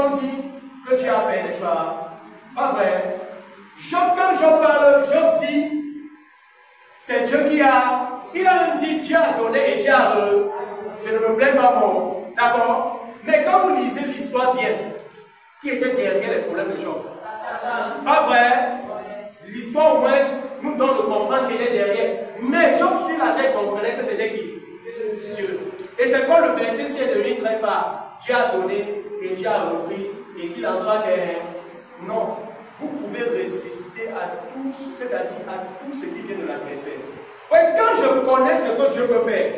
qu'on dit que Dieu a fait, n'est-ce pas? Pas vrai. Job, quand Job parle, Job dit, c'est Dieu qui a. Il a même dit, Dieu a donné et Dieu a je ne me plains pas mon. D'accord? Mais quand vous lisez l'histoire bien, qui était derrière les problèmes de Job? Pas vrai? L'histoire au moins nous donne le comprendre qu'il est derrière. Mais Job sur la terre comprenait que c'était qui? Dieu. Et c'est quoi le verset ci est devenu très fort? Dieu a donné et Dieu a repris. Et qu'il en soit que non. Vous pouvez résister à tout, c'est-à-dire à tout ce qui vient de l'adversaire. Ouais, quand je connais ce que Dieu peut faire,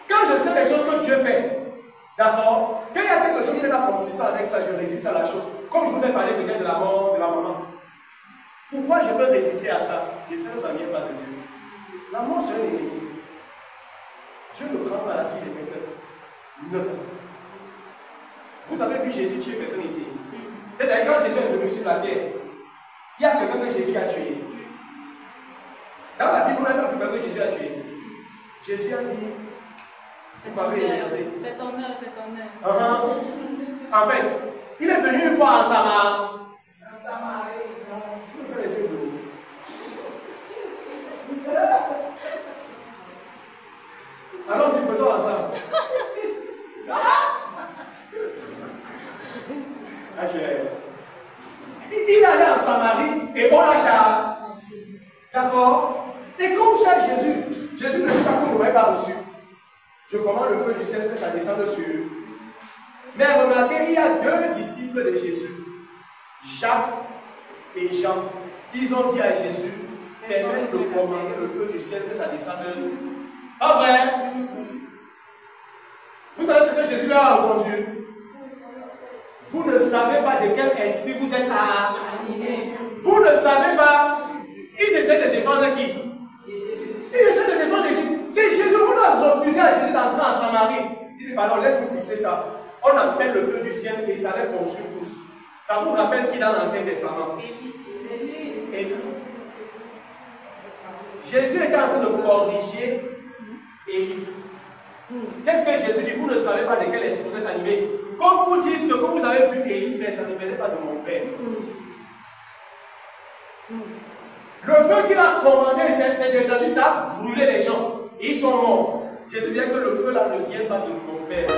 quand je sais les choses que Dieu fait, d'accord, quand il y a quelque chose qui n'est pas consistant avec ça, je résiste à la chose. Comme je vous ai parlé peut-être de la mort de la maman. Pourquoi je peux résister à ça? Et ça ne vient pas de Dieu. La mort, c'est un ennemi. Dieu ne prend pas la vie de quelqu'un. Neuf. Vous avez vu Jésus tuer quelqu'un ici. C'est-à-dire quand Jésus est venu sur la terre, il y a quelqu'un que Jésus a tué. Dans la Bible, on n'a pas vu quelqu'un que Jésus a tué. Jésus a dit, c'est ton honneur, c'est ton honneur. En fait, il est venu une fois en Samarie. Tu me fais les yeux de nous. Allons-y, faisons ensemble. Il allait en Samarie et on l'a chargé. D'accord? Et quand on charge Jésus, Jésus ne dit pas que vous n'aurez pas reçu. Je commande le feu du ciel que ça descende sur eux. Mais remarquez, il y a deux disciples de Jésus, Jacques et Jean. Ils ont dit à Jésus, permets de commander le feu du ciel que ça descende de nous. Pas vrai? Vous savez ce que Jésus a répondu? Vous ne savez pas de quel esprit vous êtes animé. Vous ne savez pas. Ils essaient de défendre qui? Ils essaient de défendre Jésus. C'est Jésus, vous a refusé à Jésus d'entrer en Samarie. Il dit, pardon, laisse-nous fixer ça. On appelle le feu du ciel et ça les consume tous. Ça vous rappelle qui dans l'Ancien Testament? Élie. Jésus était en train de corriger Élie. Qu'est-ce que Jésus dit? Vous ne savez pas de quel esprit vous êtes animé. Comme vous dites, ce que vous avez vu Élie faire, ça ne venait pas de mon père. Le feu qu'il a commandé, c'est descendu, ça a brûlé les gens. Ils sont morts. Jésus dit que le feu là ne vient pas de mon père.